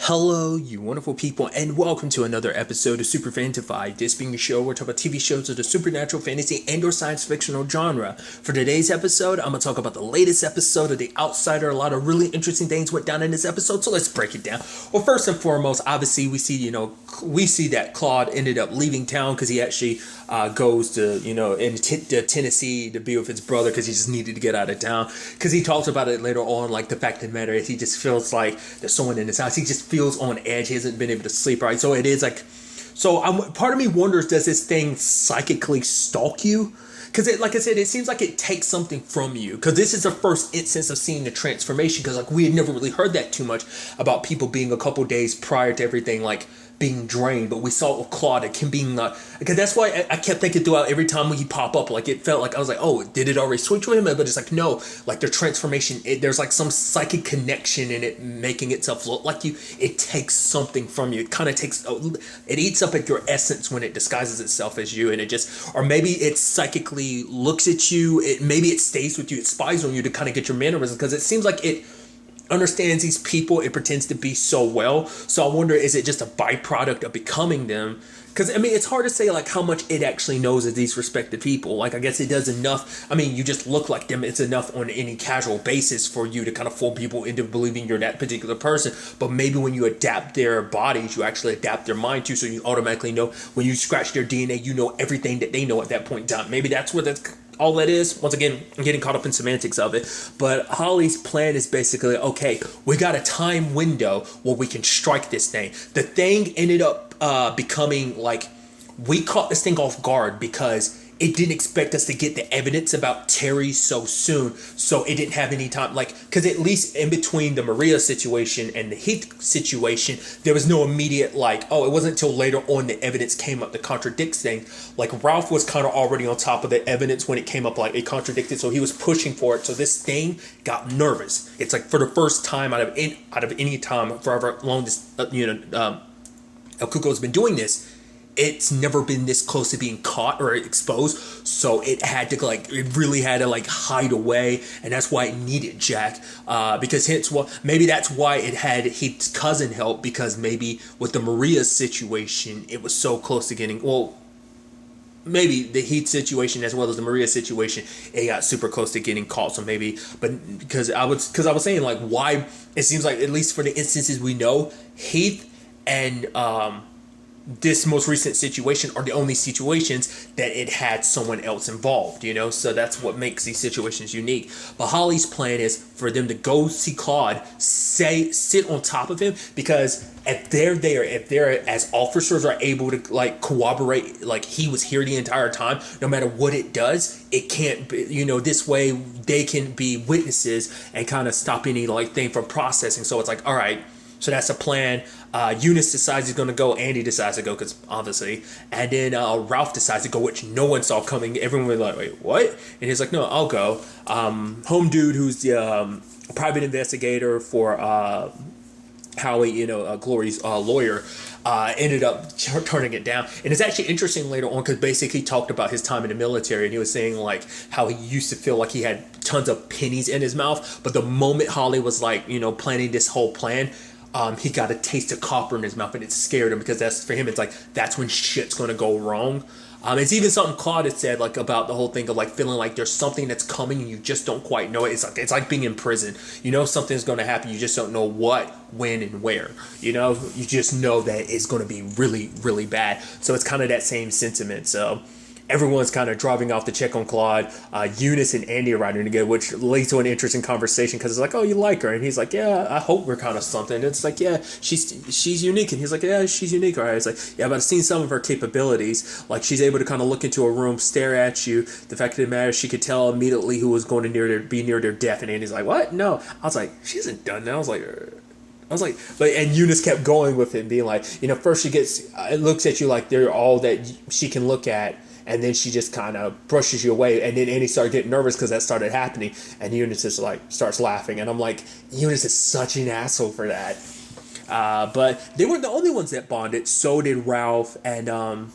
Hello, you wonderful people, and welcome to another episode of Super-Fanta-Fi. This being a show where we talk about TV shows of the supernatural, fantasy, and or science fictional genre. For today's episode, I'm going to talk about the latest episode of The Outsider. A lot of really interesting things went down in this episode, so let's break it down. Well, first and foremost, obviously, we see that Claude ended up leaving town because he actually goes to, to Tennessee to be with his brother because he just needed to get out of town. Because he talks about it later on, like the fact of the matter is he just feels like there's someone in his house. He just feels on edge. He hasn't been able to sleep right. So it is like, part of me wonders, does this thing psychically stalk you? Because like I said, it seems like it takes something from you. Because this is the first instance of seeing the transformation. Because like we had never really heard that too much about people being a couple days prior to everything like being drained, but we saw it with Claude. It can being because that's why I kept thinking throughout every time he pop up, like it felt like I was like, oh, did it already switch with him? But it's like no, like their transformation. There's like some psychic connection in it, making itself look like you. It takes something from you. It kind of takes it eats up at your essence when it disguises itself as you, and it just or maybe it psychically looks at you. Maybe it stays with you. It spies on you to kind of get your mannerisms because it seems like it understands these people. It pretends to be so well. So I wonder, is it just a byproduct of becoming them? Because I mean, it's hard to say like how much it actually knows of these respective people. Like I guess it does enough. I mean, you just look like them. It's enough on any casual basis for you to kind of fool people into believing you're that particular person. But maybe when you adapt their bodies, you actually adapt their mind too. So you automatically know when you scratch their DNA, you know everything that they know at that point in time. Maybe that's what that's all that is. Once again, I'm getting caught up in semantics of it. But Holly's plan is basically, okay, we got a time window where we can strike this thing. The thing ended up becoming like, we caught this thing off guard because it didn't expect us to get the evidence about Terry so soon. So it didn't have any time, like, because at least in between the Maria situation and the Heath situation, there was no immediate, like, oh, it wasn't until later on the evidence came up that contradicts things. Like, Ralph was kind of already on top of the evidence when it came up, like, it contradicted, so he was pushing for it. So this thing got nervous. It's like, for the first time out of any time, forever long this, El Cuco's been doing this, it's never been this close to being caught or exposed, so it had to it really had to hide away, and that's why it needed Jack, because maybe that's why it had Heath's cousin help, because maybe with the Maria situation it was so close to getting, well, maybe the Heath situation as well as the Maria situation, it got super close to getting caught. So maybe, but because I was saying, like, why it seems like, at least for the instances we know, Heath and this most recent situation are the only situations that it had someone else involved, so that's what makes these situations unique. But Holly's plan is for them to go see Claude, sit on top of him, because if they're as officers are able to corroborate he was here the entire time, no matter what it does, it can't be, this way they can be witnesses and kind of stop any thing from processing. So it's like, all right, so that's a plan. Eunice decides he's going to go. Andy decides to go, because obviously. And then Ralph decides to go, which no one saw coming. Everyone was like, wait, what? And he's like, no, I'll go. Home dude, who's the private investigator for Howie, Glory's lawyer, ended up turning it down. And it's actually interesting later on, because basically he talked about his time in the military, and he was saying how he used to feel like he had tons of pennies in his mouth, but the moment Holly was planning this whole plan, he got a taste of copper in his mouth, and it scared him, because that's, for him, it's that's when shit's gonna go wrong. It's even something Claude had said about the whole thing of feeling like there's something that's coming and you just don't quite know it. It's like being in prison. Something's gonna happen, you just don't know what, when, and where. You just know that it's gonna be really, really bad. So it's kind of that same sentiment. So everyone's kind of driving off to check on Claude. Eunice and Andy are riding together, which leads to an interesting conversation, because it's like, oh, you like her? And he's like, yeah, I hope we're kind of something. And it's like, yeah, she's unique. And he's like, yeah, she's unique. All right. It's like, yeah, but I've seen some of her capabilities. She's able to kind of look into a room, stare at you. The fact of the matter is, she could tell immediately who was going to be near their death. And Andy's like, what? No. I was like, she hasn't done that. I was like, and Eunice kept going with it, being like, first it looks at you like they're all that she can look at, and then she just kind of brushes you away, and then Andy started getting nervous because that started happening, and Eunice just starts laughing, and I'm like, Eunice is such an asshole for that. But they weren't the only ones that bonded. So did Ralph and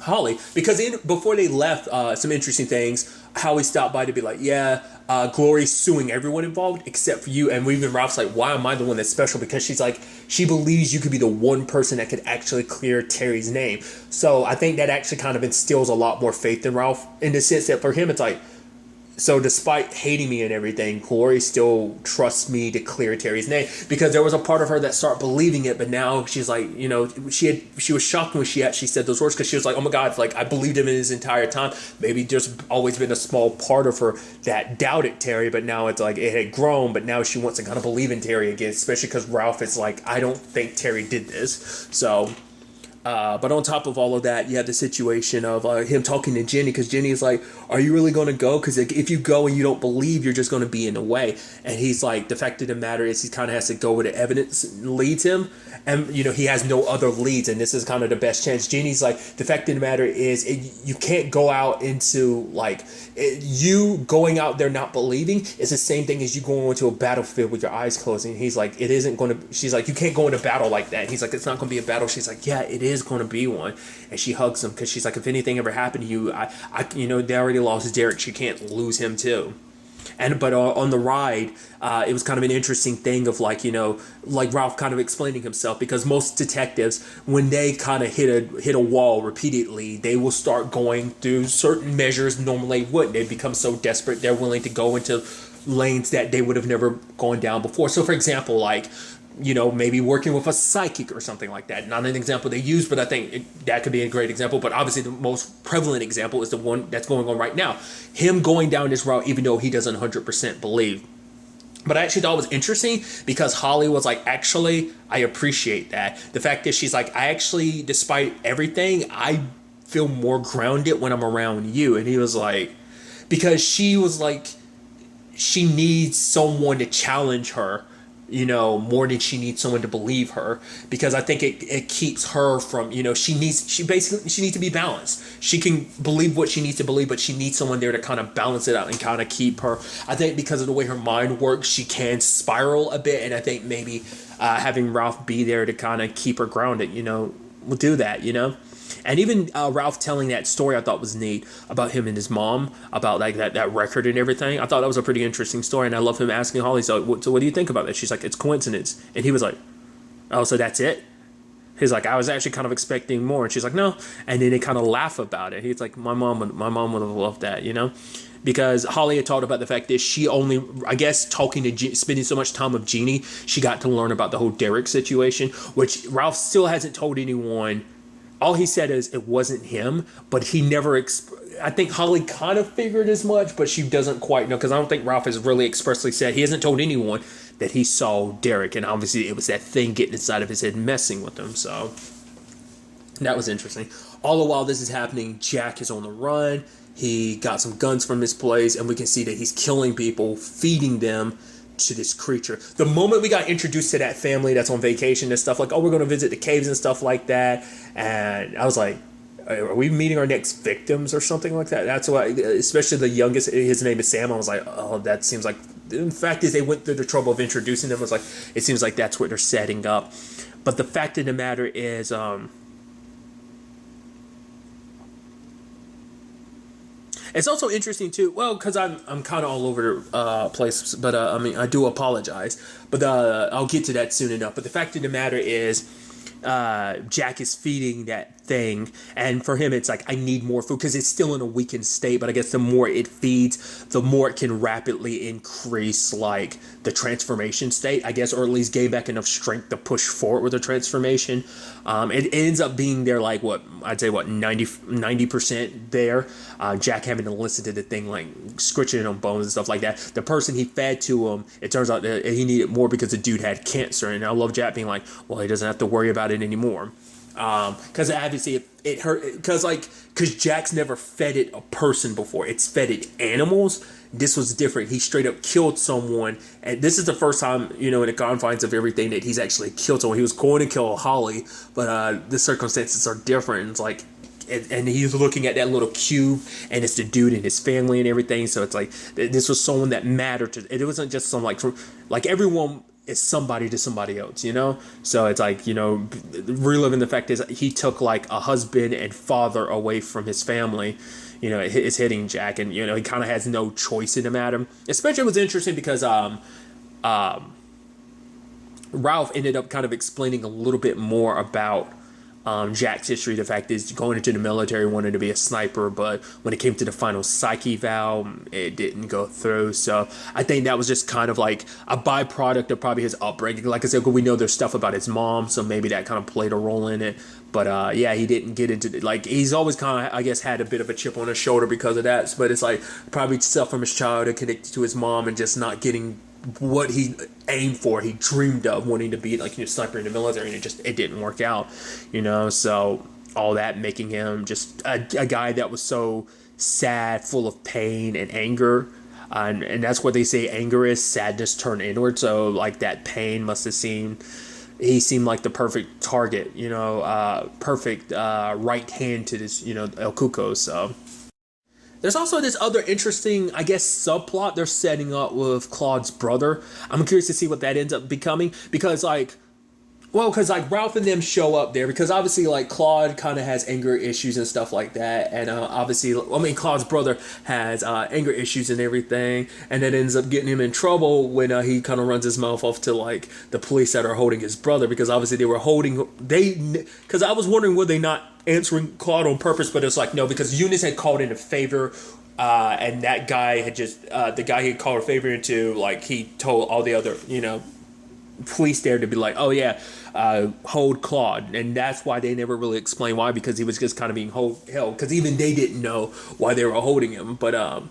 Holly, because before they left, some interesting things. Howie stopped by to be like, yeah, Glory's suing everyone involved except for you. And even Ralph's like, why am I the one that's special? Because she's like, she believes you could be the one person that could actually clear Terry's name. So I think that actually kind of instills a lot more faith in Ralph, in the sense that for him it's like, so despite hating me and everything, Glory still trusts me to clear Terry's name, because there was a part of her that started believing it, but now she's like, you know, she was shocked when she actually said those words, because she was like, oh my God, like I believed him in his entire time. Maybe there's always been a small part of her that doubted Terry, but now it's like it had grown, but now she wants to kind of believe in Terry again, especially because Ralph is like, I don't think Terry did this. So but on top of all of that, you have the situation of him talking to Jenny, because Jenny is like, are you really going to go? Because if you go and you don't believe, you're just going to be in the way. And he's like, the fact of the matter is he kind of has to go where the evidence leads him. And, you know, he has no other leads, and this is kind of the best chance. Jenny's like, the fact of the matter is you can't go out into, like, you going out there not believing is the same thing as you going into a battlefield with your eyes closed. And he's like, it isn't going to, she's like, you can't go into battle like that. And he's like, it's not going to be a battle. She's like, yeah, it is going to be one. And she hugs him, because she's like, if anything ever happened to you, I you know, they already lost Derek. She can't lose him too. But on the ride, it was kind of an interesting thing of, like, you know, like Ralph kind of explaining himself, because most detectives, when they kind of hit a wall repeatedly, they will start going through certain measures normally wouldn't. They become so desperate they're willing to go into lanes that they would have never gone down before. So for example, like, you know, maybe working with a psychic or something like that. Not an example they use, but I think that could be a great example. But obviously the most prevalent example is the one that's going on right now. Him going down this route, even though he doesn't 100% believe. But I actually thought it was interesting, because Holly was like, actually, I appreciate that. The fact is, she's like, I actually, despite everything, I feel more grounded when I'm around you. And he was like, because she was like, she needs someone to challenge her, you know, more than she needs someone to believe her, because I think it keeps her from, you know, she needs to be balanced. She can believe what she needs to believe, but she needs someone there to kind of balance it out and kind of keep her. I think because of the way her mind works, she can spiral a bit, and I think maybe having Ralph be there to kind of keep her grounded, you know, will do that, you know. And even Ralph telling that story, I thought was neat, about him and his mom, about like that record and everything. I thought that was a pretty interesting story, and I love him asking Holly, so what do you think about that? She's like, it's coincidence. And he was like, oh, so that's it? He's like, I was actually kind of expecting more. And she's like, no. And then they kind of laugh about it. He's like, my mom would have loved that, you know? Because Holly had talked about the fact that she only, I guess, spending so much time with Jeannie, she got to learn about the whole Derek situation, which Ralph still hasn't told anyone. All he said is it wasn't him, but he never, I think Holly kind of figured as much, but she doesn't quite know, because I don't think Ralph has really expressly said, he hasn't told anyone that he saw Derek, and obviously it was that thing getting inside of his head messing with him, so that was interesting. All the while this is happening, Jack is on the run. He got some guns from his place, and we can see that he's killing people, feeding them to this creature. The moment we got introduced to that family that's on vacation and stuff, like, oh, we're going to visit the caves and stuff like that, and I was like, are we meeting our next victims or something like that? That's why, especially the youngest, his name is Sam. I was like, oh, that seems like, in fact, is they went through the trouble of introducing them. I was like, it seems like that's what they're setting up. But the fact of the matter is, it's also interesting too. Well, because I'm kind of all over the place, but I mean, I do apologize. But I'll get to that soon enough. But the fact of the matter is, Jack is feeding that thing, and for him it's like, I need more food, because it's still in a weakened state, but I guess the more it feeds, the more it can rapidly increase like the transformation state, I guess, or at least gain back enough strength to push forward with the transformation. It ends up being there like, what I'd say, 90% there. Jack having to listen to the thing like scritching on bones and stuff like that. The person he fed to him, it turns out that he needed more because the dude had cancer, and I love Jack being like, well, he doesn't have to worry about it anymore. Because obviously it hurt, because Jack's never fed it a person before. It's fed it animals. This was different. He straight up killed someone, and this is the first time, you know, in the confines of everything, that he's actually killed someone. He was going to kill Holly, but the circumstances are different. It's like, and he's looking at that little cube, and it's the dude and his family and everything. So it's like, this was someone that mattered to. It wasn't just some like everyone. is somebody to somebody else, you know? So it's like, you know, reliving the fact is he took like a husband and father away from his family. You know, it's hitting Jack, and, you know, he kind of has no choice in the matter. Especially it was interesting because Ralph ended up kind of explaining a little bit more about Jack's history. The fact is, going into the military, wanted to be a sniper, but when it came to the final psyche eval, it didn't go through. So I think that was just kind of like a byproduct of probably his upbringing. Like I said, we know there's stuff about his mom, so maybe that kind of played a role in it. But yeah, he didn't get into it. Like, he's always kind of, I guess, had a bit of a chip on his shoulder because of that. But it's like probably stuff from his childhood connected to his mom and just not getting what he aimed for, he dreamed of wanting to be, like, you know, sniper in the military, and it didn't work out, you know. So all that making him just a guy that was so sad, full of pain and anger, and that's what they say anger is, sadness turned inward. So like that pain must have seemed, he seemed like the perfect target, you know, perfect right hand to this, you know, El Cuco. So there's also this other interesting, I guess, subplot they're setting up with Claude's brother. I'm curious to see what that ends up becoming, because like Ralph and them show up there because obviously like Claude kind of has anger issues and stuff like that, and obviously, I mean, Claude's brother has anger issues and everything, and that ends up getting him in trouble when he kind of runs his mouth off to like the police that are holding his brother, because obviously because I was wondering, were they not answering Claude on purpose, but it's like no, because Eunice had called in a favor. And that guy had just the guy he had called a favor into, like, he told all the other, you know, police there to be like, oh yeah, hold Claude, and that's why they never really explained why, because he was just kind of being held, because even they didn't know why they were holding him. But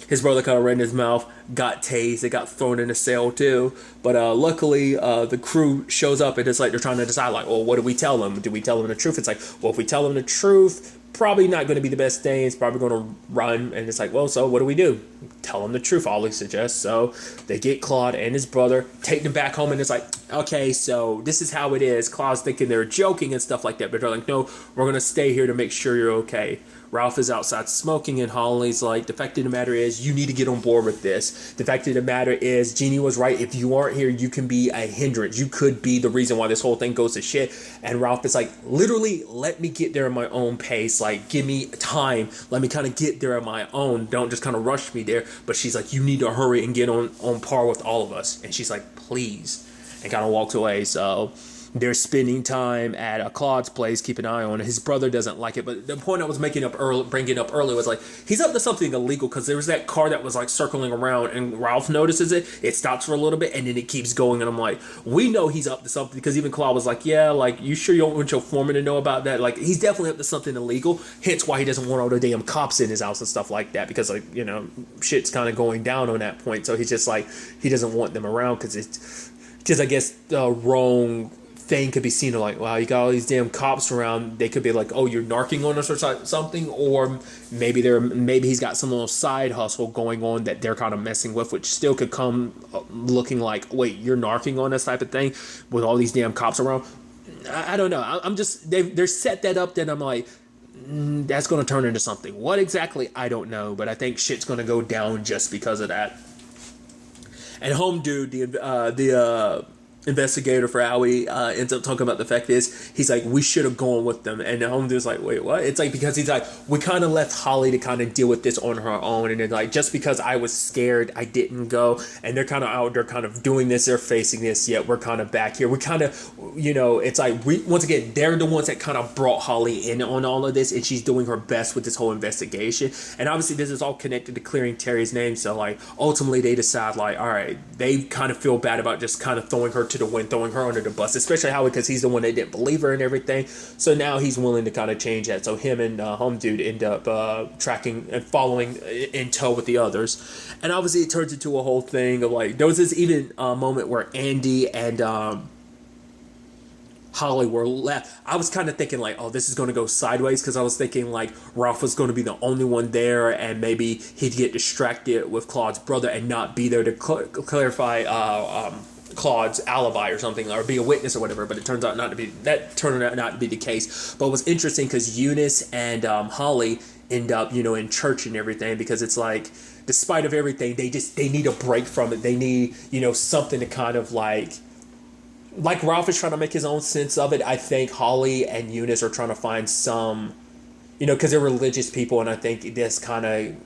his brother kind of ran his mouth, got tased, they got thrown in a cell too. But luckily, the crew shows up, and it's like they're trying to decide, like, well, what do we tell them? Do we tell them the truth? It's like, well, if we tell them the truth, probably not going to be the best thing. It's probably going to run. And it's like, well, so what do? Tell them the truth, Ollie suggests. So they get Claude and his brother, take them back home, and it's like, okay, so this is how it is. Claude's thinking they're joking and stuff like that, but they're like, no, we're going to stay here to make sure you're okay. Ralph is outside smoking, and Holly's like, the fact of the matter is, you need to get on board with this. The fact of the matter is, Jeannie was right. If you aren't here, you can be a hindrance. You could be the reason why this whole thing goes to shit. And Ralph is like, literally, let me get there at my own pace. Like, give me time. Let me kind of get there at my own. Don't just kind of rush me there. But she's like, you need to hurry and get on par with all of us. And she's like, please. And kind of walks away. So they're spending time at Claude's place, keep an eye on it. His brother doesn't like it, but the point I was bringing up earlier was like, he's up to something illegal, because there was that car that was like circling around, and Ralph notices it. It stops for a little bit, and then it keeps going, and I'm like, we know he's up to something, because even Claude was like, yeah, like, you sure you don't want your foreman to know about that? Like, he's definitely up to something illegal, hence why he doesn't want all the damn cops in his house and stuff like that, because, like, you know, shit's kind of going down on that point. So he's just like, he doesn't want them around, because I guess the wrong thing could be seen of like, wow, you got all these damn cops around. They could be like, oh, you're narking on us or something, or maybe he's got some little side hustle going on that they're kind of messing with, which still could come looking like, wait, you're narking on us type of thing with all these damn cops around. I don't know. I'm just, they're set that up that I'm like, that's going to turn into something. What exactly, I don't know, but I think shit's going to go down just because of that. And Home Dude, the investigator for Howie, ends up talking about the fact is, he's like, we should have gone with them. And Home Dude's like, wait, what? It's like, because he's like, we kind of left Holly to kind of deal with this on her own, and then like, just because I was scared, I didn't go. And they're kind of out there kind of doing this, they're facing this, yet we're kind of back here. We kind of, you know, it's like, once again, they're the ones that kind of brought Holly in on all of this, and she's doing her best with this whole investigation. And obviously this is all connected to clearing Terry's name, so like, ultimately they decide like, all right, they kind of feel bad about just kind of throwing her to the wind, throwing her under the bus, especially Howie, because he's the one that didn't believe her and everything. So now he's willing to kind of change that. So him and Home Dude end up tracking and following in tow with the others. And obviously it turns into a whole thing of like, there was this even moment where Andy and Holly were left. I was kind of thinking like, oh, this is going to go sideways, because I was thinking like Ralph was going to be the only one there, and maybe he'd get distracted with Claude's brother and not be there to clarify Claude's alibi or something, or be a witness or whatever. But it turns out not to be the case. But it was interesting because Eunice and Holly end up, you know, in church and everything, because it's like, despite of everything, they need a break from it. They need, you know, something to kind of like like Ralph is trying to make his own sense of it. I think Holly and Eunice are trying to find some, because they're religious people, and I think this kind of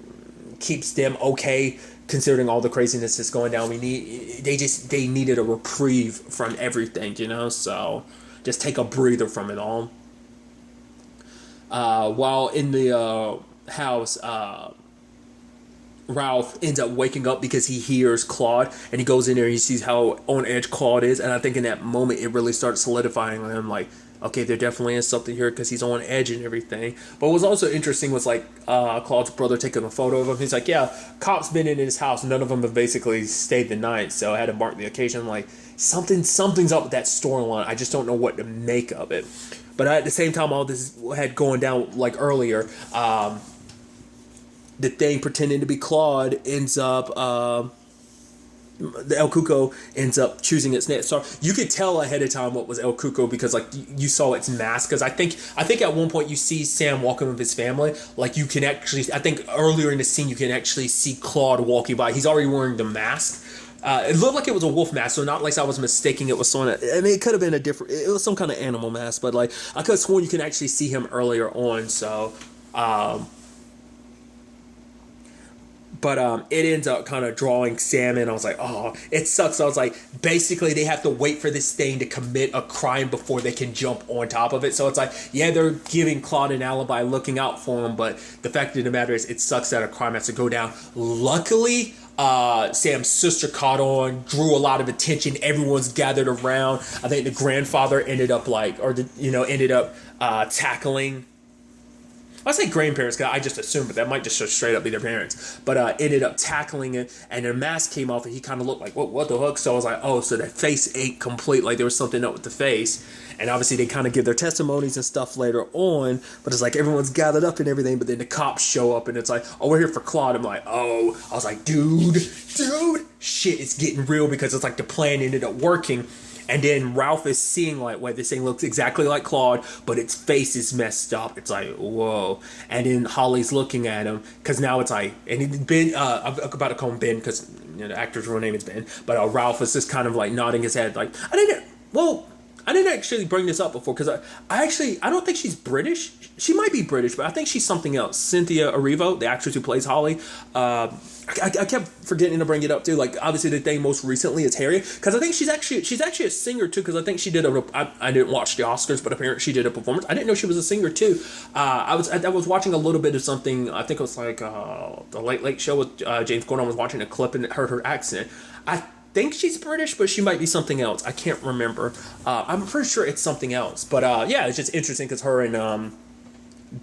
keeps them okay considering all the craziness that's going down. They needed a reprieve from everything, so just take a breather from it all. While in the house, Ralph ends up waking up because he hears Claude, and he goes in there and he sees how on edge Claude is, and I think in that moment it really starts solidifying on him, like, okay, there definitely is something here because he's on edge and everything. But what was also interesting was like Claude's brother taking a photo of him. He's like, yeah, cops been in his house, none of them have basically stayed the night, so I had to mark the occasion. Like, something's up with that storyline. I just don't know what to make of it. But at the same time, all this had going down like earlier. The thing pretending to be Claude ends up, the El Cuco ends up choosing its next star. You could tell ahead of time what was El Cuco because like you saw its mask. Because I think at one point you see Sam walking with his family. Like you can actually, I think earlier in the scene you can actually see Claude walking by. He's already wearing the mask. It looked like it was a wolf mask, so not like I was mistaking it was someone. I mean, it could have been it was some kind of animal mask, but like I could have sworn you can actually see him earlier on. So. But it ends up kind of drawing Sam in. I was like, oh, it sucks. I was like, basically, they have to wait for this thing to commit a crime before they can jump on top of it. So it's like, yeah, they're giving Claude an alibi, looking out for him. But the fact of the matter is, it sucks that a crime has to go down. Luckily, Sam's sister caught on, drew a lot of attention. Everyone's gathered around. I think the grandfather ended up tackling. I say grandparents because I just assumed, but that might just straight up be their parents. But ended up tackling it, and their mask came off, and he kind of looked like, what the hook? So I was like, oh, so that face ain't complete. Like there was something up with the face. And obviously they kind of give their testimonies and stuff later on, but it's like everyone's gathered up and everything, but then the cops show up, and it's like, oh, we're here for Claude. I'm like, oh. I was like, dude, shit, it's getting real because it's like the plan ended up working. And then Ralph is seeing like, wait, this thing looks exactly like Claude, but its face is messed up. It's like, whoa. And then Holly's looking at him because now it's like, and Ben, I'm about to call him Ben because the actor's real name is Ben, but Ralph is just kind of like nodding his head like, I didn't actually bring this up before because I don't think she's British. She might be British, but I think she's something else. Cynthia Erivo, the actress who plays Holly. I kept forgetting to bring it up too. Like obviously the thing most recently is Harriet because I think she's actually a singer too because I think she did I didn't watch the Oscars, but apparently she did a performance. I didn't know she was a singer too. I was watching a little bit of something. I think it was like the Late Late Show with James Corden. I was watching a clip and heard her accent. I think she's British, but she might be something else. I can't remember. I'm pretty sure it's something else. But yeah, it's just interesting because her and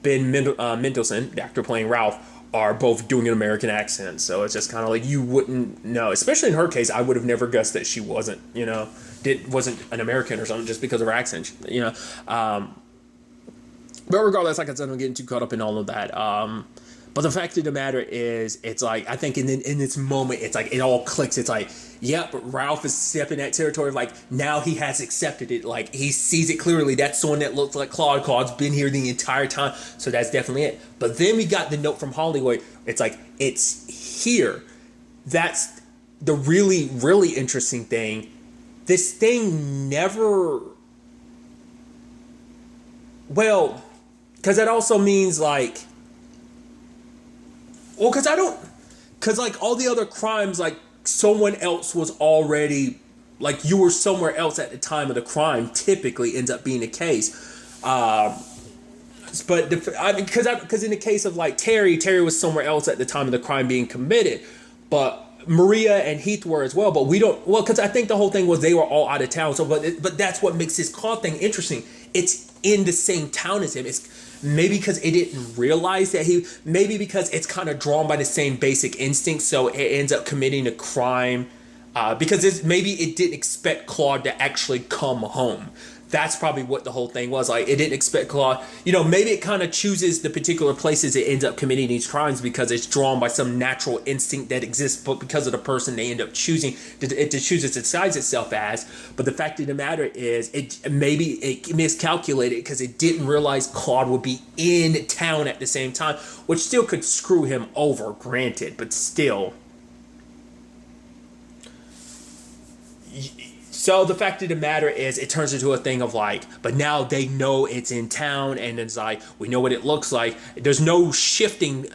Ben Mendelsohn, the actor playing Ralph, are both doing an American accent. So it's just kind of like you wouldn't know. Especially in her case, I would have never guessed that she wasn't an American or something just because of her accent. But regardless, like I said, I'm getting too caught up in all of that. But the fact of the matter is, it's like, I think in this moment, it's like, it all clicks. It's like, yep, Ralph is stepping that territory. Like, now he has accepted it. Like, he sees it clearly. That's someone that looks like Claude. Claude's been here the entire time. So that's definitely it. But then we got the note from Hollywood. It's like, it's here. That's the really, really interesting thing. This thing never... Well, because that also means, like... Well, because like all the other crimes, like someone else was already, like you were somewhere else at the time of the crime, typically ends up being the case. But because in the case of like Terry was somewhere else at the time of the crime being committed, but Maria and Heath were as well. But we don't, well, because I think the whole thing was they were all out of town. So, but that's what makes this Claude thing interesting. It's in the same town as him. It's maybe because it didn't realize that maybe because it's kind of drawn by the same basic instinct, so it ends up committing a crime because maybe it didn't expect Claude to actually come home. That's probably what the whole thing was. Like, it didn't expect Claude. Maybe it kind of chooses the particular places it ends up committing these crimes because it's drawn by some natural instinct that exists, but because of the person they end up choosing, it chooses to size itself as. But the fact of the matter is, maybe it miscalculated because it didn't realize Claude would be in town at the same time, which still could screw him over, granted, but still. So the fact of the matter is, it turns into a thing of like, but now they know it's in town, and it's like, we know what it looks like. There's no shifting.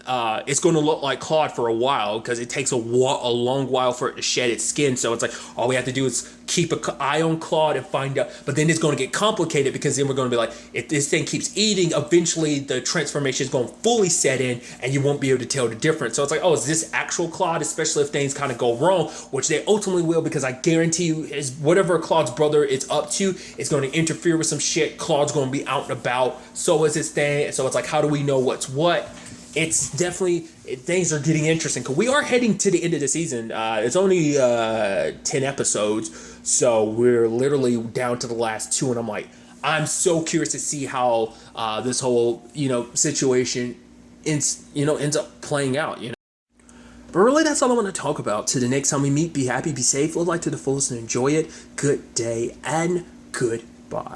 It's going to look like Claude for a while because it takes a long while for it to shed its skin. So it's like, all we have to do is keep an eye on Claude and find out. But then it's going to get complicated because then we're going to be like, if this thing keeps eating, eventually the transformation is going to fully set in and you won't be able to tell the difference. So it's like, oh, is this actual Claude? Especially if things kind of go wrong, which they ultimately will, because I guarantee you, is whatever Claude's brother is up to is going to interfere with some shit. Claude's going to be out and about. So is his thing. So it's like, how do we know what's what? It's definitely, things are getting interesting because we are heading to the end of the season. It's only 10 episodes, so we're literally down to the last 2, and I'm like, I'm so curious to see how this whole situation ends up playing out. But really, that's all I want to talk about. Till the next time we meet, be happy, be safe, live life to the fullest, and enjoy it. Good day and goodbye.